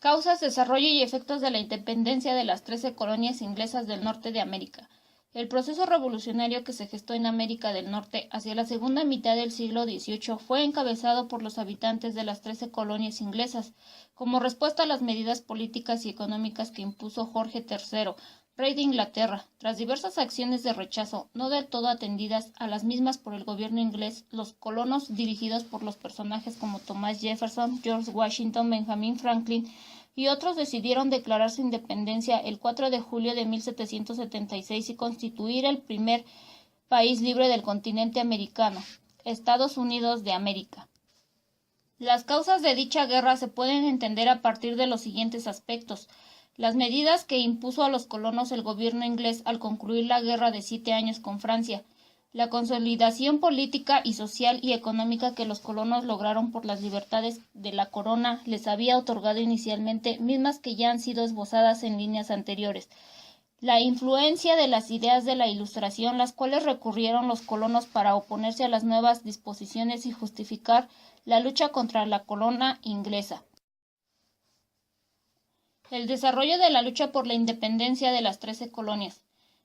Causas, desarrollo y efectos de la independencia de las 13 colonias inglesas del norte de América. El proceso revolucionario que se gestó en América del Norte hacia la segunda mitad del siglo XVIII fue encabezado por los habitantes de las 13 colonias inglesas, como respuesta a las medidas políticas y económicas que impuso Jorge III, rey de Inglaterra. Tras diversas acciones de rechazo, no del todo atendidas a las mismas por el gobierno inglés, los colonos, dirigidos por los personajes como Thomas Jefferson, George Washington, Benjamin Franklin y otros, decidieron declarar su independencia el 4 de julio de 1776 y constituir el primer país libre del continente americano, Estados Unidos de América. Las causas de dicha guerra se pueden entender a partir de los siguientes aspectos: las medidas que impuso a los colonos el gobierno inglés al concluir la Guerra de 7 años con Francia, la consolidación política y social y económica que los colonos lograron por las libertades de la corona les había otorgado inicialmente, mismas que ya han sido esbozadas en líneas anteriores, la influencia de las ideas de la Ilustración, las cuales recurrieron los colonos para oponerse a las nuevas disposiciones y justificar la lucha contra la corona inglesa. El desarrollo de la lucha por la independencia de las 13 colonias.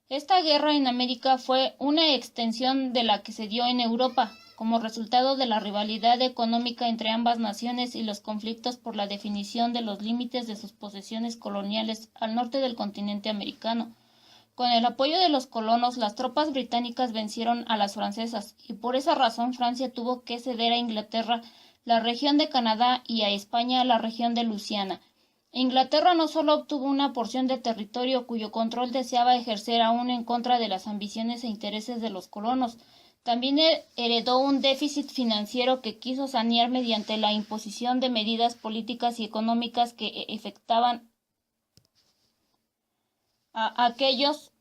Esta guerra en América fue una extensión de la que se dio en Europa, como resultado de la rivalidad económica entre ambas naciones y los conflictos por la definición de los límites de sus posesiones coloniales al norte del continente americano. Con el apoyo de los colonos, las tropas británicas vencieron a las francesas, y por esa razón Francia tuvo que ceder a Inglaterra la región de Canadá y a España la región de Luisiana. Inglaterra no solo obtuvo una porción de territorio cuyo control deseaba ejercer aún en contra de las ambiciones e intereses de los colonos, también heredó un déficit financiero que quiso sanear mediante la imposición de medidas políticas y económicas que afectaban a aquellos.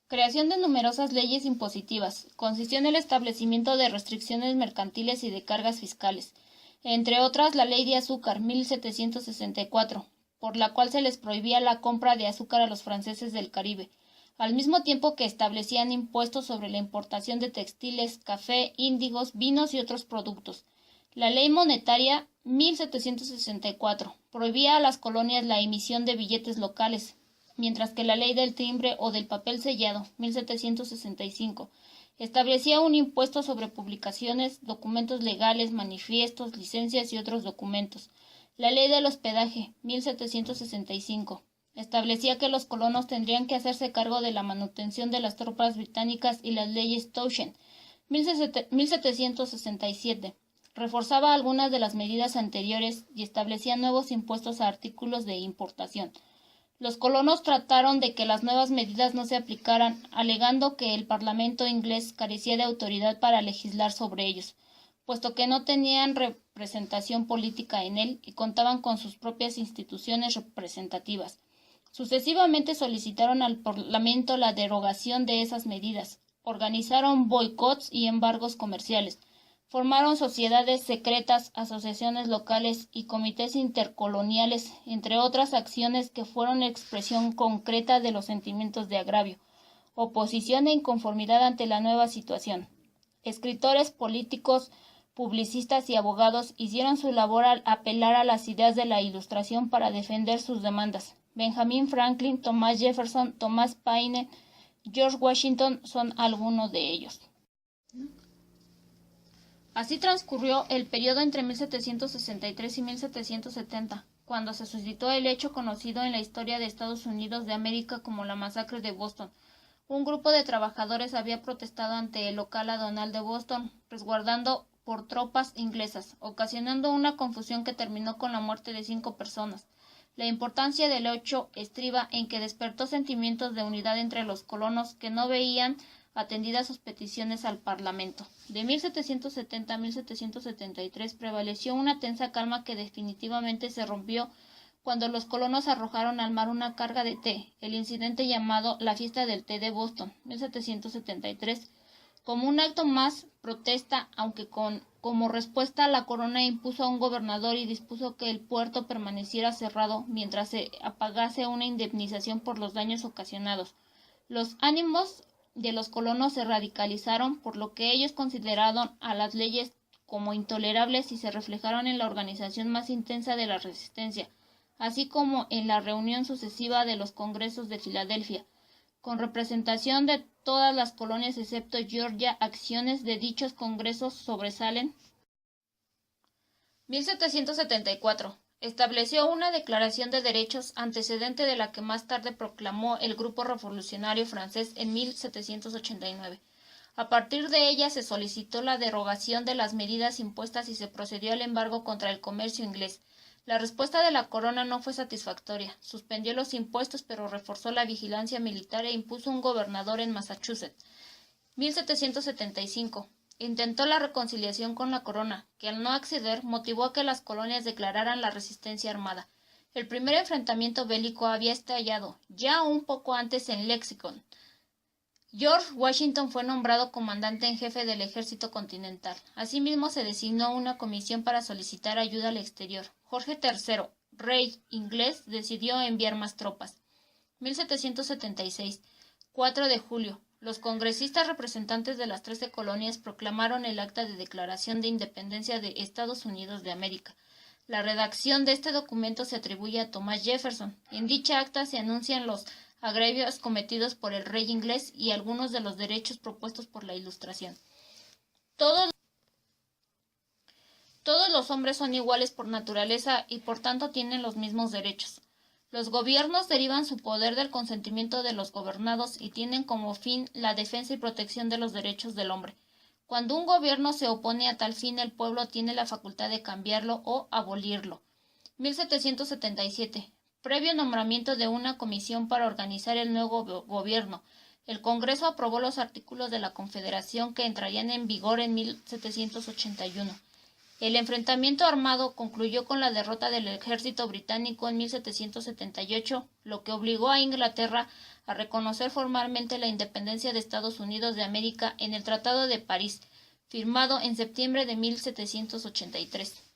Creación de numerosas leyes impositivas. Consistió en el establecimiento de restricciones mercantiles y de cargas fiscales, entre otras la Ley de Azúcar, 1764, por la cual se les prohibía la compra de azúcar a los franceses del Caribe, al mismo tiempo que establecían impuestos sobre la importación de textiles, café, índigos, vinos y otros productos. La Ley Monetaria, 1764, prohibía a las colonias la emisión de billetes locales, mientras que la Ley del Timbre o del Papel Sellado, 1765, establecía un impuesto sobre publicaciones, documentos legales, manifiestos, licencias y otros documentos. La Ley del Hospedaje, 1765, establecía que los colonos tendrían que hacerse cargo de la manutención de las tropas británicas, y las leyes Townshend, 1767, reforzaba algunas de las medidas anteriores y establecía nuevos impuestos a artículos de importación. Los colonos trataron de que las nuevas medidas no se aplicaran, alegando que el Parlamento inglés carecía de autoridad para legislar sobre ellos, puesto que no tenían representación política en él y contaban con sus propias instituciones representativas. Sucesivamente solicitaron al Parlamento la derogación de esas medidas, organizaron boicots y embargos comerciales, formaron sociedades secretas, asociaciones locales y comités intercoloniales, entre otras acciones que fueron expresión concreta de los sentimientos de agravio, oposición e inconformidad ante la nueva situación. Escritores, políticos, publicistas y abogados hicieron su labor al apelar a las ideas de la Ilustración para defender sus demandas. Benjamin Franklin, Thomas Jefferson, Thomas Paine, George Washington son algunos de ellos. Así transcurrió el periodo entre 1763 y 1770, cuando se suscitó el hecho conocido en la historia de Estados Unidos de América como la masacre de Boston. Un grupo de trabajadores había protestado ante el local aduanal de Boston, resguardado por tropas inglesas, ocasionando una confusión que terminó con la muerte de 5 personas. La importancia del hecho estriba en que despertó sentimientos de unidad entre los colonos que no veían atendidas sus peticiones al Parlamento. De 1770 a 1773 prevaleció una tensa calma que definitivamente se rompió cuando los colonos arrojaron al mar una carga de té, el incidente llamado la Fiesta del Té de Boston, 1773, como un acto más protesta, aunque como respuesta la corona impuso a un gobernador y dispuso que el puerto permaneciera cerrado mientras se pagase una indemnización por los daños ocasionados. Los ánimos de los colonos se radicalizaron, por lo que ellos consideraron a las leyes como intolerables y se reflejaron en la organización más intensa de la resistencia, así como en la reunión sucesiva de los Congresos de Filadelfia, con representación de todas las colonias excepto Georgia. Acciones de dichos congresos sobresalen. 1774. Estableció una Declaración de Derechos, antecedente de la que más tarde proclamó el Grupo Revolucionario Francés en 1789. A partir de ella se solicitó la derogación de las medidas impuestas y se procedió al embargo contra el comercio inglés. La respuesta de la corona no fue satisfactoria. Suspendió los impuestos, pero reforzó la vigilancia militar e impuso un gobernador en Massachusetts. 1775. Intentó la reconciliación con la corona, que al no acceder motivó a que las colonias declararan la resistencia armada. El primer enfrentamiento bélico había estallado ya un poco antes en Lexington. George Washington fue nombrado comandante en jefe del ejército continental. Asimismo, se designó una comisión para solicitar ayuda al exterior. Jorge III, rey inglés, decidió enviar más tropas. 1776. 4 de julio. Los congresistas representantes de las 13 colonias proclamaron el Acta de Declaración de Independencia de Estados Unidos de América. La redacción de este documento se atribuye a Thomas Jefferson. En dicha acta se anuncian los agravios cometidos por el rey inglés y algunos de los derechos propuestos por la Ilustración. Todos los hombres son iguales por naturaleza y por tanto tienen los mismos derechos. Los gobiernos derivan su poder del consentimiento de los gobernados y tienen como fin la defensa y protección de los derechos del hombre. Cuando un gobierno se opone a tal fin, el pueblo tiene la facultad de cambiarlo o abolirlo. 1777. Previo nombramiento de una comisión para organizar el nuevo gobierno, el Congreso aprobó los artículos de la Confederación que entrarían en vigor en 1781. El enfrentamiento armado concluyó con la derrota del ejército británico en 1778, lo que obligó a Inglaterra a reconocer formalmente la independencia de Estados Unidos de América en el Tratado de París, firmado en septiembre de 1783.